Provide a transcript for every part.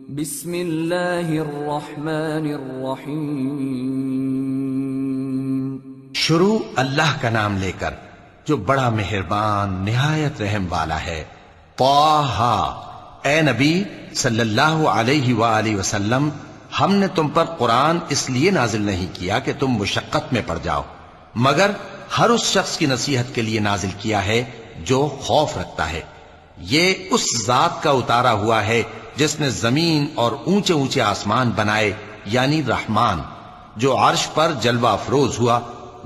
بسم اللہ الرحمن الرحیم۔ شروع اللہ کا نام لے کر جو بڑا مہربان نہایت رحم والا ہے۔ طٰہ، اے نبی صلی اللہ علیہ وآلہ وسلم، ہم نے تم پر قرآن اس لیے نازل نہیں کیا کہ تم مشقت میں پڑ جاؤ، مگر ہر اس شخص کی نصیحت کے لیے نازل کیا ہے جو خوف رکھتا ہے۔ یہ اس ذات کا اتارا ہوا ہے جس نے زمین اور اونچے اونچے آسمان بنائے، یعنی رحمان، جو عرش پر جلوہ افروز ہوا۔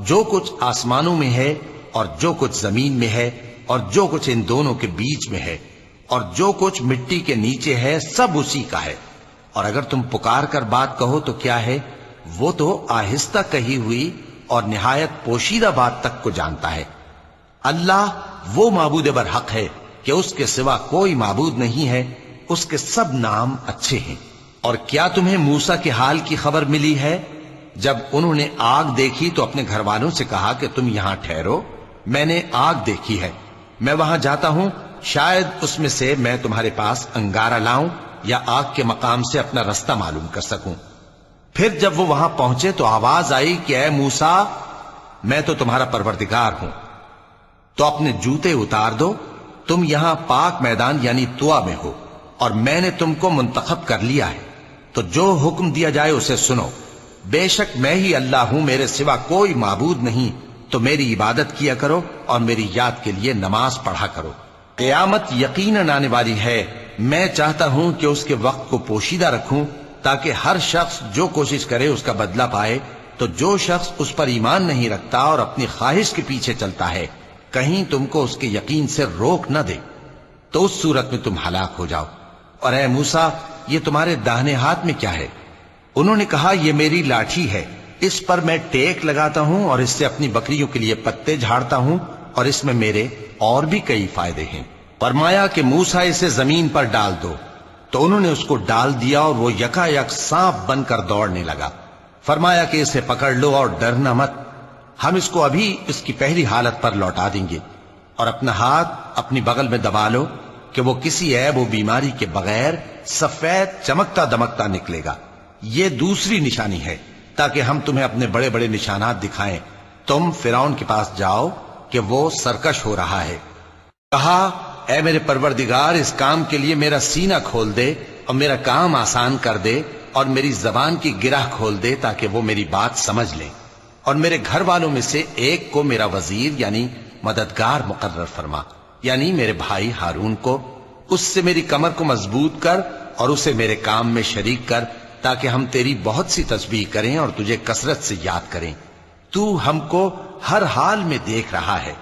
جو کچھ آسمانوں میں ہے اور جو کچھ زمین میں ہے اور جو کچھ ان دونوں کے بیچ میں ہے اور جو کچھ مٹی کے نیچے ہے، سب اسی کا ہے۔ اور اگر تم پکار کر بات کہو تو کیا ہے، وہ تو آہستہ کہی ہوئی اور نہایت پوشیدہ بات تک کو جانتا ہے۔ اللہ وہ معبود برحق ہے کہ اس کے سوا کوئی معبود نہیں ہے، اس کے سب نام اچھے ہیں۔ اور کیا تمہیں موسیٰ کے حال کی خبر ملی ہے؟ جب انہوں نے آگ دیکھی تو اپنے گھر والوں سے کہا کہ تم یہاں ٹھہرو، میں نے آگ دیکھی ہے، میں وہاں جاتا ہوں، شاید اس میں سے میں تمہارے پاس انگارہ لاؤں یا آگ کے مقام سے اپنا رستہ معلوم کر سکوں۔ پھر جب وہ وہاں پہنچے تو آواز آئی کہ اے موسیٰ، میں تو تمہارا پروردگار ہوں، تو اپنے جوتے اتار دو، تم یہاں پاک میدان یعنی طویٰ میں ہو، اور میں نے تم کو منتخب کر لیا ہے، تو جو حکم دیا جائے اسے سنو۔ بے شک میں ہی اللہ ہوں، میرے سوا کوئی معبود نہیں، تو میری عبادت کیا کرو اور میری یاد کے لیے نماز پڑھا کرو۔ قیامت یقیناً آنے والی ہے، میں چاہتا ہوں کہ اس کے وقت کو پوشیدہ رکھوں تاکہ ہر شخص جو کوشش کرے اس کا بدلہ پائے۔ تو جو شخص اس پر ایمان نہیں رکھتا اور اپنی خواہش کے پیچھے چلتا ہے، کہیں تم کو اس کے یقین سے روک نہ دے، تو اس صورت میں تم ہلاک ہو جاؤ۔ اور اے موسیٰ، یہ تمہارے داہنے ہاتھ میں کیا ہے؟ انہوں نے کہا یہ میری لاٹھی ہے، اس پر میں ٹیک لگاتا ہوں اور اس سے اپنی بکریوں کے لیے پتے جھاڑتا ہوں، اور اس میں میرے اور بھی کئی فائدے ہیں۔ فرمایا کہ موسیٰ اسے زمین پر ڈال دو، تو انہوں نے اس کو ڈال دیا اور وہ یکا یک سانپ بن کر دوڑنے لگا۔ فرمایا کہ اسے پکڑ لو اور ڈرنا مت، ہم اس کو ابھی اس کی پہلی حالت پر لوٹا دیں گے، اور اپنا ہاتھ اپنی بغل میں دبا لو کہ وہ کسی عیب و بیماری کے بغیر سفید چمکتا دمکتا نکلے گا۔ یہ دوسری نشانی ہے تاکہ ہم تمہیں اپنے بڑے بڑے نشانات دکھائیں۔ تم فرعون کے پاس جاؤ کہ وہ سرکش ہو رہا ہے۔ کہا اے میرے پروردگار، اس کام کے لیے میرا سینہ کھول دے اور میرا کام آسان کر دے، اور میری زبان کی گرہ کھول دے تاکہ وہ میری بات سمجھ لیں، اور میرے گھر والوں میں سے ایک کو میرا وزیر یعنی مددگار مقرر فرما، یعنی میرے بھائی ہارون کو۔ اس سے میری کمر کو مضبوط کر اور اسے میرے کام میں شریک کر، تاکہ ہم تیری بہت سی تسبیح کریں اور تجھے کثرت سے یاد کریں، تو ہم کو ہر حال میں دیکھ رہا ہے۔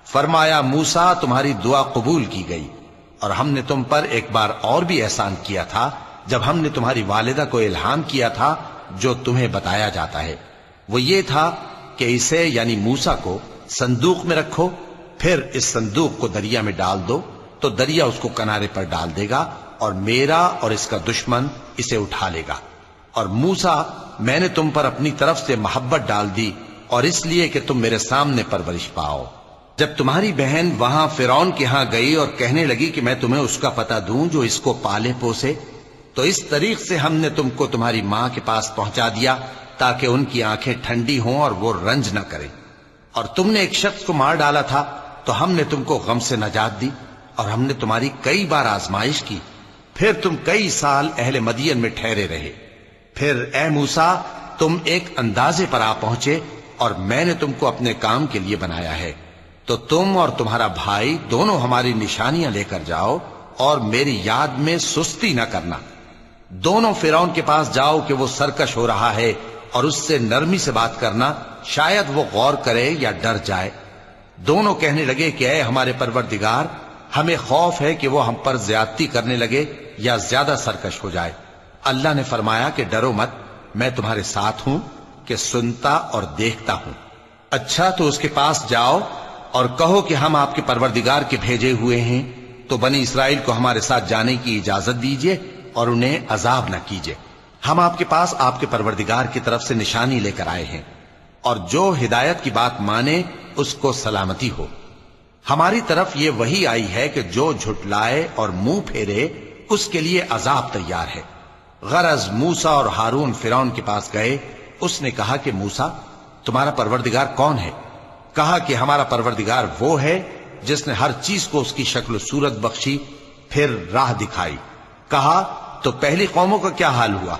فرمایا موسیٰ، تمہاری دعا قبول کی گئی، اور ہم نے تم پر ایک بار اور بھی احسان کیا تھا جب ہم نے تمہاری والدہ کو الہام کیا تھا جو تمہیں بتایا جاتا ہے۔ وہ یہ تھا کہ اسے یعنی موسیٰ کو صندوق میں رکھو، پھر اس صندوق کو دریا میں ڈال دو، تو دریا اس کو کنارے پر ڈال دے گا، اور میرا اور اس کا دشمن اسے اٹھا لے گا۔ اور موسیٰ، میں نے تم پر اپنی طرف سے محبت ڈال دی، اور اس لیے کہ تم میرے سامنے پرورش پاؤ۔ جب تمہاری بہن وہاں فرعون کے ہاں گئی اور کہنے لگی کہ میں تمہیں اس کا پتہ دوں جو اس کو پالے پوسے، تو اس طریق سے ہم نے تم کو تمہاری ماں کے پاس پہنچا دیا تاکہ ان کی آنکھیں ٹھنڈی ہوں اور وہ رنج نہ کریں۔ اور تم نے ایک شخص کو مار ڈالا تھا تو ہم نے تم کو غم سے نجات دی، اور ہم نے تمہاری کئی بار آزمائش کی، پھر تم کئی سال اہل مدین میں ٹھہرے رہے۔ پھر اے موسیٰ، تم ایک اندازے پر آ پہنچے، اور میں نے تم کو اپنے کام کے لیے بنایا ہے، تو تم اور تمہارا بھائی دونوں ہماری نشانیاں لے کر جاؤ، اور میری یاد میں سستی نہ کرنا۔ دونوں فرعون کے پاس جاؤ کہ وہ سرکش ہو رہا ہے، اور اس سے نرمی سے بات کرنا، شاید وہ غور کرے یا ڈر جائے۔ دونوں کہنے لگے کہ اے ہمارے پروردگار، ہمیں خوف ہے کہ وہ ہم پر زیادتی کرنے لگے یا زیادہ سرکش ہو جائے۔ اللہ نے فرمایا کہ ڈرو مت، میں تمہارے ساتھ ہوں کہ سنتا اور دیکھتا ہوں۔ اچھا، تو اس کے پاس جاؤ اور کہو کہ ہم آپ کے پروردگار کے بھیجے ہوئے ہیں، تو بنی اسرائیل کو ہمارے ساتھ جانے کی اجازت دیجیے اور انہیں عذاب نہ کیجیے۔ ہم آپ کے پاس آپ کے پروردگار کی طرف سے نشانی لے کر آئے ہیں، اور جو ہدایت کی بات مانے اس کو سلامتی ہو۔ ہماری طرف یہ وحی آئی ہے کہ جو جھٹلائے اور منہ پھیرے اس کے لیے عذاب تیار ہے۔ غرض موسیٰ اور ہارون فرعون کے پاس گئے. اس نے کہا کہ موسیٰ تمہارا پروردگار کون ہے؟ کہا کہ ہمارا پروردگار وہ ہے جس نے ہر چیز کو اس کی شکل و صورت بخشی پھر راہ دکھائی. کہا تو پہلی قوموں کا کیا حال ہوا؟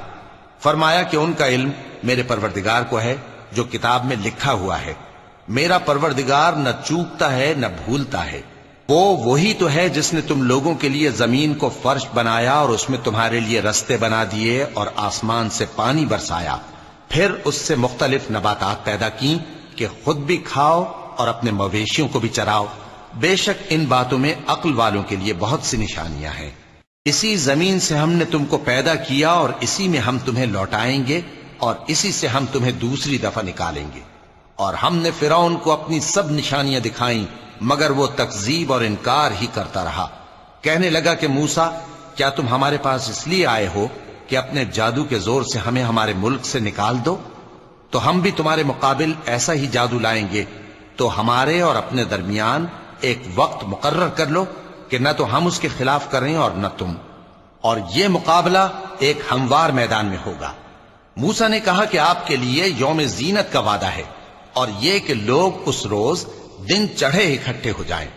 فرمایا کہ ان کا علم میرے پروردگار کو ہے جو کتاب میں لکھا ہوا ہے. میرا پروردگار نہ چوکتا ہے نہ بھولتا ہے. وہ وہی تو ہے جس نے تم لوگوں کے لیے زمین کو فرش بنایا اور اس میں تمہارے لیے رستے بنا دیے اور آسمان سے پانی برسایا، پھر اس سے مختلف نباتات پیدا کی کہ خود بھی کھاؤ اور اپنے مویشیوں کو بھی چراؤ. بے شک ان باتوں میں عقل والوں کے لیے بہت سی نشانیاں ہیں. اسی زمین سے ہم نے تم کو پیدا کیا اور اسی میں ہم تمہیں لوٹائیں گے اور اسی سے ہم تمہیں دوسری دفعہ نکالیں گے. اور ہم نے فرعون کو اپنی سب نشانیاں دکھائیں مگر وہ تکذیب اور انکار ہی کرتا رہا. کہنے لگا کہ موسیٰ کیا تم ہمارے پاس اس لیے آئے ہو کہ اپنے جادو کے زور سے ہمیں ہمارے ملک سے نکال دو؟ تو ہم بھی تمہارے مقابل ایسا ہی جادو لائیں گے. تو ہمارے اور اپنے درمیان ایک وقت مقرر کر لو کہ نہ تو ہم اس کے خلاف کریں اور نہ تم، اور یہ مقابلہ ایک ہموار میدان میں ہوگا. موسیٰ نے کہا کہ آپ کے لیے یوم زینت کا وعدہ ہے اور یہ کہ لوگ اس روز دن چڑھے اکٹھے ہو جائیں.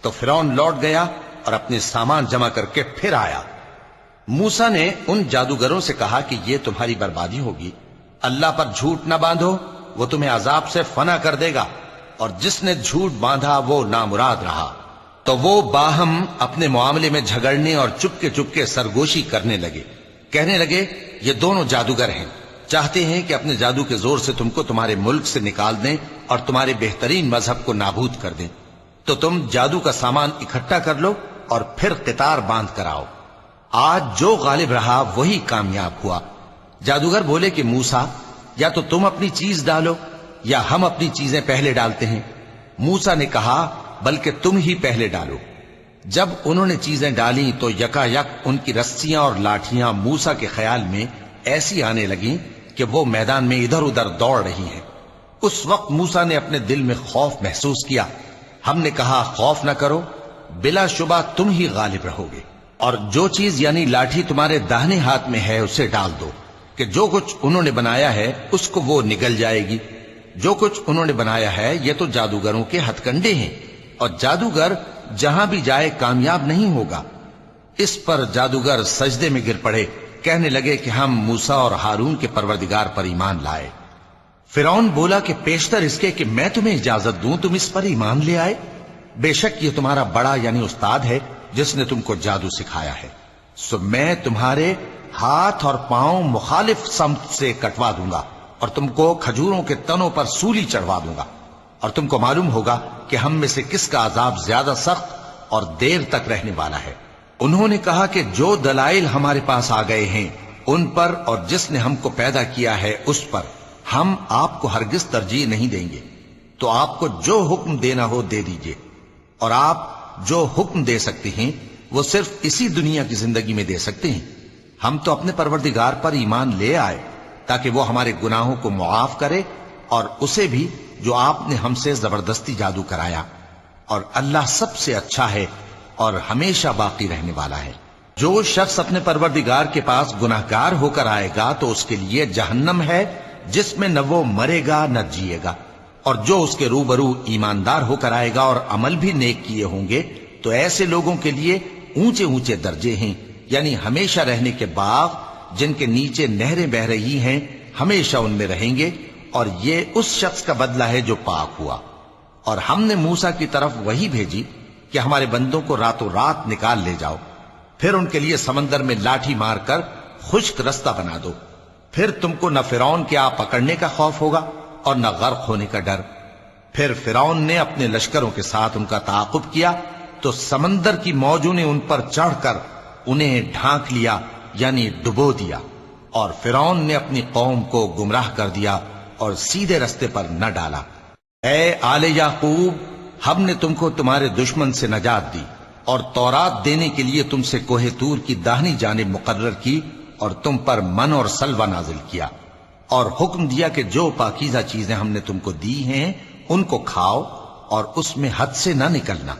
تو فرعون لوٹ گیا اور اپنے سامان جمع کر کے پھر آیا. موسیٰ نے ان جادوگروں سے کہا کہ یہ تمہاری بربادی ہوگی. اللہ پر جھوٹ نہ باندھو، وہ تمہیں عذاب سے فنا کر دے گا، اور جس نے جھوٹ باندھا وہ نامراد رہا. تو وہ باہم اپنے معاملے میں جھگڑنے اور چپکے سرگوشی کرنے لگے. کہنے لگے یہ دونوں جادوگر ہیں، چاہتے ہیں کہ اپنے جادو کے زور سے تم کو تمہارے ملک سے نکال دیں اور تمہارے بہترین مذہب کو نابود کر دیں. تو تم جادو کا سامان اکٹھا کر لو اور پھر قطار باندھ کر آؤ. آج جو غالب رہا وہی کامیاب ہوا. جادوگر بولے کہ موسیٰ یا تو تم اپنی چیز ڈالو یا ہم اپنی چیزیں پہلے ڈالتے ہیں. موسیٰ نے کہا بلکہ تم ہی پہلے ڈالو. جب انہوں نے چیزیں ڈالیں تو یکا یک ان کی رسیاں اور لاٹھیاں موسیٰ کے خیال میں ایسی آنے لگیں کہ وہ میدان میں ادھر ادھر دوڑ رہی ہیں. اس وقت موسیٰ نے اپنے دل میں خوف محسوس کیا. ہم نے کہا خوف نہ کرو، بلا شبہ تم ہی غالب رہو گے، اور جو چیز یعنی لاٹھی تمہارے داہنے ہاتھ میں ہے اسے ڈال دو کہ جو کچھ انہوں نے بنایا ہے اس کو وہ نگل جائے گی. جو کچھ انہوں نے بنایا ہے یہ تو جادوگروں کے ہتھ کنڈے ہیں، اور جادوگر جہاں بھی جائے کامیاب نہیں ہوگا. اس پر جادوگر سجدے میں گر پڑے. کہنے لگے کہ ہم موسیٰ اور ہارون کے پروردگار پر ایمان لائے. فرعون بولا کہ پیشتر اس کے کہ میں تمہیں اجازت دوں تم اس پر ایمان لے آئے. بے شک یہ تمہارا بڑا یعنی استاد ہے جس نے تم کو جادو سکھایا ہے. سو میں تمہارے ہاتھ اور پاؤں مخالف سمت سے کٹوا دوں گا اور تم کو کھجوروں کے تنوں پر سولی چڑھوا دوں گا، اور تم کو معلوم ہوگا کہ ہم میں سے کس کا عذاب زیادہ سخت اور دیر تک رہنے والا ہے. انہوں نے کہا کہ جو دلائل ہمارے پاس آ گئے ہیں ان پر اور جس نے ہم کو پیدا کیا ہے اس پر ہم آپ کو ہرگز ترجیح نہیں دیں گے. تو آپ کو جو حکم دینا ہو دے دیجئے، اور آپ جو حکم دے سکتے ہیں وہ صرف اسی دنیا کی زندگی میں دے سکتے ہیں. ہم تو اپنے پروردگار پر ایمان لے آئے تاکہ وہ ہمارے گناہوں کو معاف کرے اور اسے بھی جو آپ نے ہم سے زبردستی جادو کرایا. اور اللہ سب سے اچھا ہے اور ہمیشہ باقی رہنے والا ہے. جو شخص اپنے پروردگار کے پاس گناہگار ہو کر آئے گا تو اس کے لیے جہنم ہے جس میں نہ وہ مرے گا نہ جیے گا، اور جو اس کے روبرو ایماندار ہو کر آئے گا اور عمل بھی نیک کیے ہوں گے تو ایسے لوگوں کے لیے اونچے اونچے درجے ہیں، یعنی ہمیشہ رہنے کے باغ جن کے نیچے نہریں بہ رہی ہیں، ہمیشہ ان میں رہیں گے. اور یہ اس شخص کا بدلہ ہے جو پاک ہوا. اور ہم نے موسیٰ کی طرف وہی بھیجی کہ ہمارے بندوں کو راتوں رات نکال لے جاؤ، پھر ان کے لیے سمندر میں لاٹھی مار کر خشک رستہ بنا دو. پھر تم کو نہ فرعون کے آ پکڑنے کا خوف ہوگا اور نہ غرق ہونے کا ڈر. پھر فرعون نے اپنے لشکروں کے ساتھ ان کا تعاقب کیا تو سمندر کی موجوں نے ان پر چڑھ کر انہیں ڈھانک لیا یعنی ڈبو دیا. اور فرعون نے اپنی قوم کو گمراہ کر دیا اور سیدھے رستے پر نہ ڈالا. اے آل یعقوب، ہم نے تم کو تمہارے دشمن سے نجات دی اور تورات دینے کے لیے تم سے کوہ طور کی داہنی جانب مقرر کی اور تم پر من اور سلوہ نازل کیا، اور حکم دیا کہ جو پاکیزہ چیزیں ہم نے تم کو دی ہیں ان کو کھاؤ اور اس میں حد سے نہ نکلنا،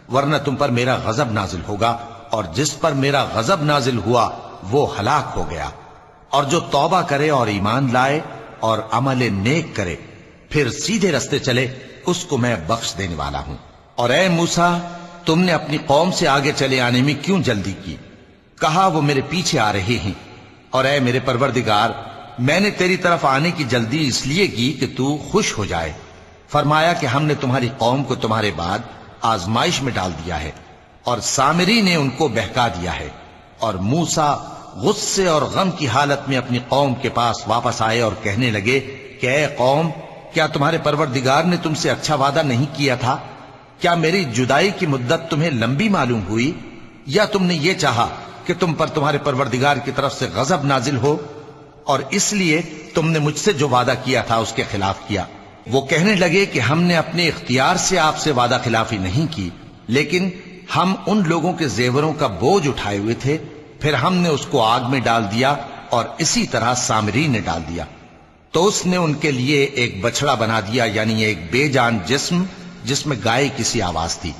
ورنہ تم پر میرا غضب نازل ہوگا، اور جس پر میرا غضب نازل ہوا وہ ہلاک ہو گیا. اور جو توبہ کرے اور ایمان لائے اور عمل نیک کرے پھر سیدھے رستے چلے اس کو میں بخش دینے والا ہوں۔ اور اے موسیٰ، تم نے اپنی قوم سے آگے چلے آنے میں کیوں جلدی کی؟ کہا وہ میرے پیچھے آ رہے ہیں۔ اور اے میرے پروردگار، میں نے تیری طرف آنے کی جلدی اس لیے کی کہ تو خوش ہو جائے۔ فرمایا کہ ہم نے تمہاری قوم کو تمہارے بعد آزمائش میں ڈال دیا ہے اور سامری نے ان کو بہکا دیا ہے۔ اور موسیٰ غصے اور غم کی حالت میں اپنی قوم کے پاس واپس آئے اور کہنے لگے کہ اے قوم، کیا تمہارے پروردگار نے تم سے اچھا وعدہ نہیں کیا تھا؟ کیا میری جدائی کی مدت تمہیں لمبی معلوم ہوئی، یا تم نے یہ چاہا کہ تم پر تمہارے پروردگار کی طرف سے غضب نازل ہو اور اس لیے تم نے مجھ سے جو وعدہ کیا تھا اس کے خلاف کیا؟ وہ کہنے لگے کہ ہم نے اپنے اختیار سے آپ سے وعدہ خلافی نہیں کی، لیکن ہم ان لوگوں کے زیوروں کا بوجھ اٹھائے ہوئے تھے، پھر ہم نے اس کو آگ میں ڈال دیا اور اسی طرح سامری نے ڈال دیا۔ تو اس نے ان کے لیے ایک بچڑا بنا دیا، یعنی ایک بے جان جسم جس میں گائے کسی آواز تھی۔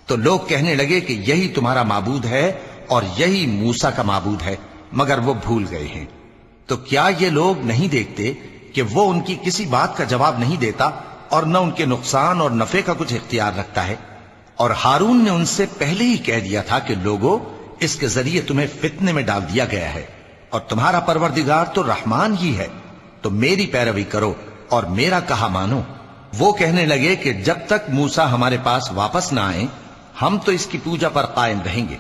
تو لوگ کہنے لگے کہ یہی تمہارا معبود ہے اور یہی موسیٰ کا معبود ہے، مگر وہ بھول گئے ہیں۔ تو کیا یہ لوگ نہیں دیکھتے کہ وہ ان کی کسی بات کا جواب نہیں دیتا اور نہ ان کے نقصان اور نفع کا کچھ اختیار رکھتا ہے؟ اور ہارون نے ان سے پہلے ہی کہہ دیا تھا کہ لوگوں، اس کے ذریعے تمہیں فتنے میں ڈال دیا گیا ہے، اور تمہارا پروردگار تو رحمان ہی ہے، تو میری پیروی کرو اور میرا کہا مانو۔ وہ کہنے لگے کہ جب تک موسیٰ ہمارے پاس واپس نہ آئیں ہم تو اس کی پوجا پر قائم رہیں گے۔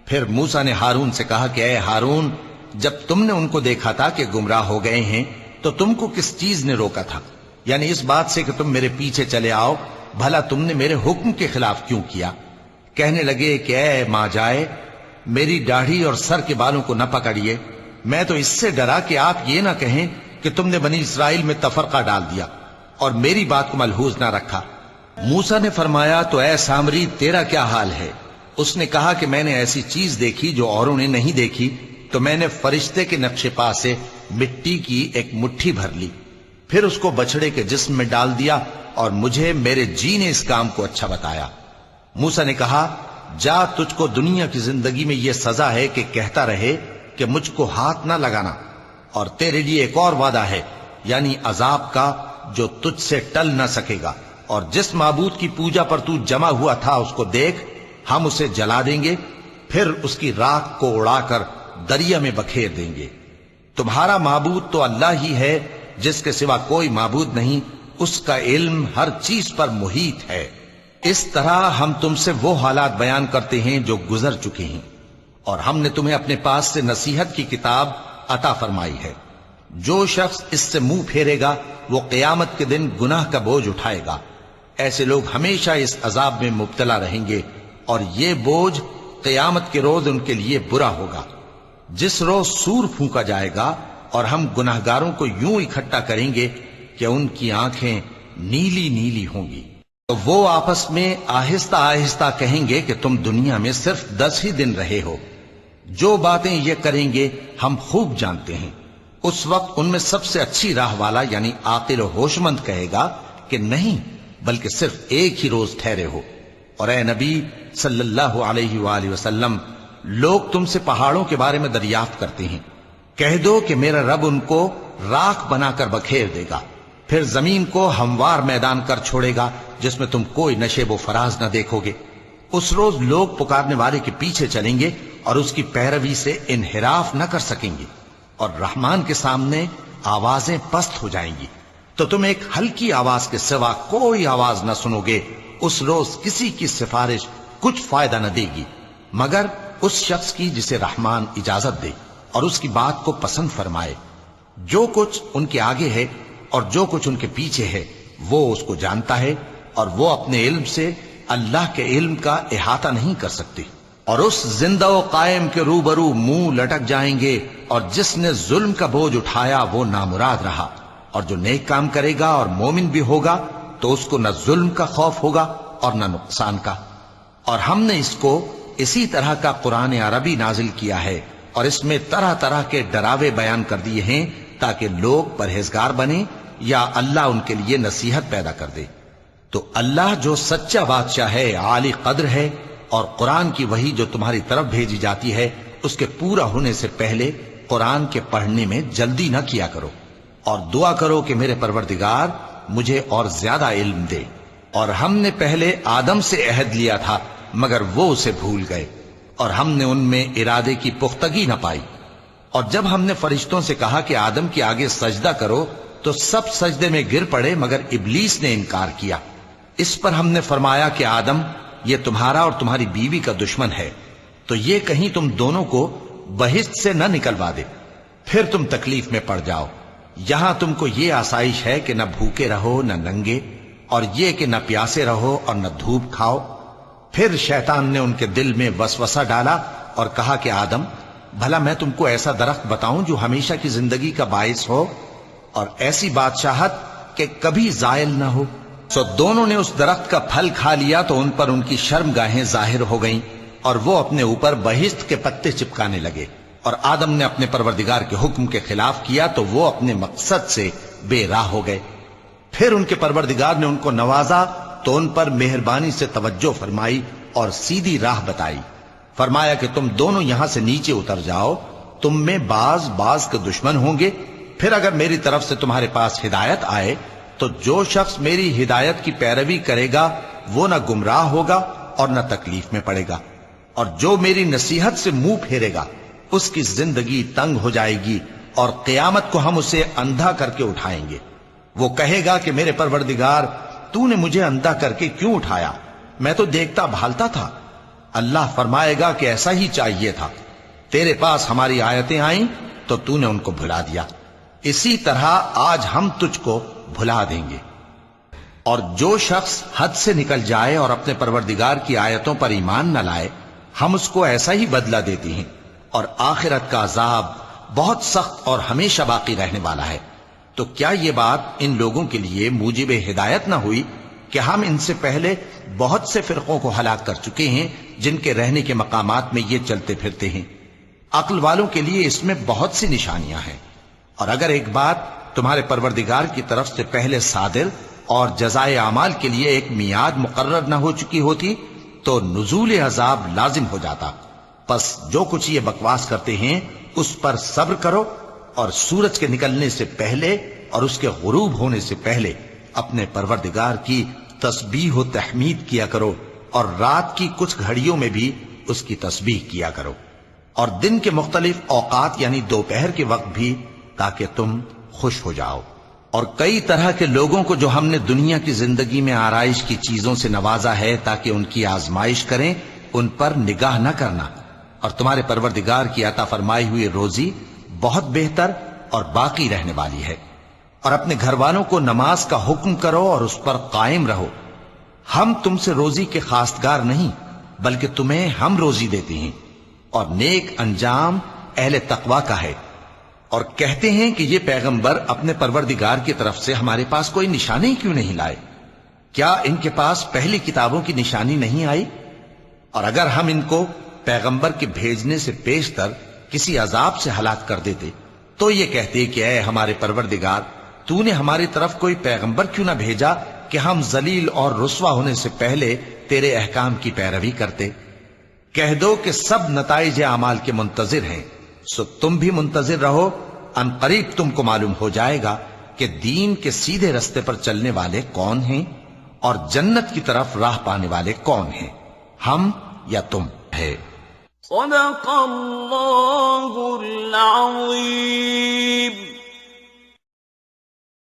پھر موسیٰ نے ہارون سے کہا کہ اے ہارون، جب تم نے ان کو دیکھا تھا کہ گمراہ ہو گئے ہیں تو تم کو کس چیز نے روکا تھا؟ یعنی اس بات سے کہ تم میرے پیچھے چلے آؤ، بھلا تم نے میرے حکم کے خلاف کیوں کیا؟ کہنے لگے کہ اے ماں جائے، میری داڑھی اور سر کے بالوں کو نہ پکڑیے، میں تو اس سے ڈرا کہ آپ یہ نہ کہیں کہ تم نے بنی اسرائیل میں تفرقہ ڈال دیا اور میری بات کو ملحوظ نہ رکھا۔ موسیٰ نے فرمایا تو اے سامری، تیرا کیا حال ہے؟ اس نے کہا کہ میں نے ایسی چیز دیکھی جو اوروں نے نہیں دیکھی، تو میں نے فرشتے کے نقش پا سے مٹی کی ایک مٹھی بھر لی، پھر اس کو بچڑے کے جسم میں ڈال دیا اور مجھے میرے جی نے اس کام کو اچھا بتایا۔ موسیٰ نے کہا جا، تجھ کو دنیا کی زندگی میں یہ سزا ہے کہ کہتا رہے کہ مجھ کو ہاتھ نہ لگانا، اور تیرے لیے ایک اور وعدہ ہے، یعنی عذاب کا جو تجھ سے ٹل نہ سکے گا، اور جس معبود کی پوجا پر تو جمع ہوا تھا اس کو دیکھ، ہم اسے جلا دیں گے، پھر اس کی راکھ کو اڑا کر دریا میں بکھیر دیں گے۔ تمہارا معبود تو اللہ ہی ہے، جس کے سوا کوئی معبود نہیں، اس کا علم ہر چیز پر محیط ہے۔ اس طرح ہم تم سے وہ حالات بیان کرتے ہیں جو گزر چکے ہیں، اور ہم نے تمہیں اپنے پاس سے نصیحت کی کتاب عطا فرمائی ہے۔ جو شخص اس سے منہ پھیرے گا وہ قیامت کے دن گناہ کا بوجھ اٹھائے گا۔ ایسے لوگ ہمیشہ اس عذاب میں مبتلا رہیں گے، اور یہ بوجھ قیامت کے روز ان کے لیے برا ہوگا، جس روز سور پھونکا جائے گا اور ہم گناہگاروں کو یوں اکٹھا کریں گے کہ ان کی آنکھیں نیلی نیلی ہوں گی۔ تو وہ آپس میں آہستہ آہستہ کہیں گے کہ تم دنیا میں صرف 10 ہی دن رہے ہو، جو باتیں یہ کریں گے ہم خوب جانتے ہیں۔ اس وقت ان میں سب سے اچھی راہ والا یعنی عاقل و ہوش مند کہے گا کہ نہیں، بلکہ صرف ایک ہی روز ٹھہرے ہو۔ اور اے نبی صلی اللہ علیہ وآلہ وسلم، لوگ تم سے پہاڑوں کے بارے میں دریافت کرتے ہیں، کہہ دو کہ میرا رب ان کو راکھ بنا کر بکھیر دے گا، پھر زمین کو ہموار میدان کر چھوڑے گا جس میں تم کوئی نشیب و فراز نہ دیکھو گے۔ اس روز لوگ پکارنے والے کے پیچھے چلیں گے اور اس کی پیروی سے انحراف نہ کر سکیں گے، اور رحمان کے سامنے آوازیں پست ہو جائیں گی، تو تم ایک ہلکی آواز کے سوا کوئی آواز نہ سنو گے۔ اس روز کسی کی سفارش کچھ فائدہ نہ دے گی مگر اس شخص کی جسے رحمان اجازت دے اور اس کی بات کو پسند فرمائے۔ جو کچھ ان کے آگے ہے اور جو کچھ ان کے پیچھے ہے وہ اس کو جانتا ہے، اور وہ اپنے علم سے اللہ کے علم کا احاطہ نہیں کر سکتے۔ اور اس زندہ و قائم کے روبرو منہ لٹک جائیں گے، اور جس نے ظلم کا بوجھ اٹھایا وہ نامراد رہا، اور جو نیک کام کرے گا اور مومن بھی ہوگا تو اس کو نہ ظلم کا خوف ہوگا اور نہ نقصان کا۔ اور ہم نے اس کو اسی طرح کا قرآن عربی نازل کیا ہے، اور اس میں طرح طرح کے ڈراوے بیان کر دیے ہیں تاکہ لوگ پرہیزگار بنیں یا اللہ ان کے لیے نصیحت پیدا کر دے۔ تو اللہ جو سچا بادشاہ ہے، عالی قدر ہے، اور قرآن کی وحی جو تمہاری طرف بھیجی جاتی ہے اس کے پورا ہونے سے پہلے قرآن کے پڑھنے میں جلدی نہ کیا کرو، اور دعا کرو کہ میرے پروردگار مجھے اور زیادہ علم دے۔ اور ہم نے پہلے آدم سے عہد لیا تھا مگر وہ اسے بھول گئے، اور ہم نے ان میں ارادے کی پختگی نہ پائی۔ اور جب ہم نے فرشتوں سے کہا کہ آدم کے آگے سجدہ کرو تو سب سجدے میں گر پڑے مگر ابلیس نے انکار کیا۔ اس پر ہم نے فرمایا کہ آدم، یہ تمہارا اور تمہاری بیوی کا دشمن ہے، تو یہ کہیں تم دونوں کو بہشت سے نہ نکلوا دے، پھر تم تکلیف میں پڑ جاؤ۔ یہاں تم کو یہ آسائش ہے کہ نہ بھوکے رہو نہ ننگے، اور یہ کہ نہ پیاسے رہو اور نہ دھوپ کھاؤ۔ پھر شیطان نے ان کے دل میں وسوسہ ڈالا اور کہا کہ آدم، بھلا میں تم کو ایسا درخت بتاؤں جو ہمیشہ کی زندگی کا باعث ہو اور ایسی بادشاہت کہ کبھی زائل نہ ہو؟ سو دونوں نے اس درخت کا پھل کھا لیا تو ان پر ان کی شرم گاہیں ظاہر ہو گئیں، اور وہ اپنے اوپر بہشت کے پتے چپکانے لگے۔ اور آدم نے اپنے پروردگار کے حکم کے خلاف کیا تو وہ اپنے مقصد سے بے راہ ہو گئے۔ پھر ان کے پروردگار نے ان کو نوازا تو ان پر مہربانی سے توجہ فرمائی اور سیدھی راہ بتائی۔ فرمایا کہ تم دونوں یہاں سے نیچے اتر جاؤ، تم میں بعض کے دشمن ہوں گے، پھر اگر میری طرف سے تمہارے پاس ہدایت آئے تو جو شخص میری ہدایت کی پیروی کرے گا وہ نہ گمراہ ہوگا اور نہ تکلیف میں پڑے گا، اور جو میری نصیحت سے منہ پھیرے گا اس کی زندگی تنگ ہو جائے گی، اور قیامت کو ہم اسے اندھا کر کے اٹھائیں گے۔ وہ کہے گا کہ میرے پروردگار، تو نے مجھے اندھا کر کے کیوں اٹھایا؟ میں تو دیکھتا بھالتا تھا۔ اللہ فرمائے گا کہ ایسا ہی چاہیے تھا، تیرے پاس ہماری آیتیں آئیں تو نے ان کو بھلا دیا، اسی طرح آج ہم تجھ کو بھلا دیں گے۔ اور جو شخص حد سے نکل جائے اور اپنے پروردگار کی آیتوں پر ایمان نہ لائے، ہم اس کو ایسا ہی بدلہ دیتے ہیں، اور آخرت کا عذاب بہت سخت اور ہمیشہ باقی رہنے والا ہے۔ تو کیا یہ بات ان لوگوں کے لیے موجب ہدایت نہ ہوئی کہ ہم ان سے پہلے بہت سے فرقوں کو ہلاک کر چکے ہیں جن کے رہنے کے مقامات میں یہ چلتے پھرتے ہیں؟ عقل والوں کے لیے اس میں بہت سی نشانیاں ہیں۔ اور اگر ایک بات تمہارے پروردگار کی طرف سے پہلے صادر اور جزائے اعمال کے لیے ایک میعاد مقرر نہ ہو چکی ہوتی تو نزول عذاب لازم ہو جاتا۔ پس جو کچھ یہ بکواس کرتے ہیں اس پر صبر کرو، اور سورج کے نکلنے سے پہلے اور اس کے غروب ہونے سے پہلے اپنے پروردگار کی تسبیح و تحمید کیا کرو، اور رات کی کچھ گھڑیوں میں بھی اس کی تسبیح کیا کرو، اور دن کے مختلف اوقات یعنی دوپہر کے وقت بھی، تاکہ تم خوش ہو جاؤ۔ اور کئی طرح کے لوگوں کو جو ہم نے دنیا کی زندگی میں آرائش کی چیزوں سے نوازا ہے تاکہ ان کی آزمائش کریں، ان پر نگاہ نہ کرنا، اور تمہارے پروردگار کی عطا فرمائی ہوئی روزی بہت بہتر اور باقی رہنے والی ہے۔ اور اپنے گھر والوں کو نماز کا حکم کرو اور اس پر قائم رہو۔ ہم تم سے روزی کے خواستگار نہیں بلکہ تمہیں ہم روزی دیتے ہیں، اور نیک انجام اہل تقوی کا ہے۔ اور کہتے ہیں کہ یہ پیغمبر اپنے پروردگار کی طرف سے ہمارے پاس کوئی نشانی کیوں نہیں لائے؟ کیا ان کے پاس پہلی کتابوں کی نشانی نہیں آئی؟ اور اگر ہم ان کو پیغمبر کے بھیجنے سے پیشتر کسی عذاب سے ہلاک کر دیتے تو یہ کہتے کہ اے ہمارے پروردگار، تو نے ہماری طرف کوئی پیغمبر کیوں نہ بھیجا کہ ہم ذلیل اور رسوا ہونے سے پہلے تیرے احکام کی پیروی کرتے۔ کہہ دو کہ سب نتائج اعمال کے منتظر ہیں، سو تم بھی منتظر رہو، ان قریب تم کو معلوم ہو جائے گا کہ دین کے سیدھے رستے پر چلنے والے کون ہیں اور جنت کی طرف راہ پانے والے کون ہیں، ہم یا تم ہے۔ صدق اللہ العظیم۔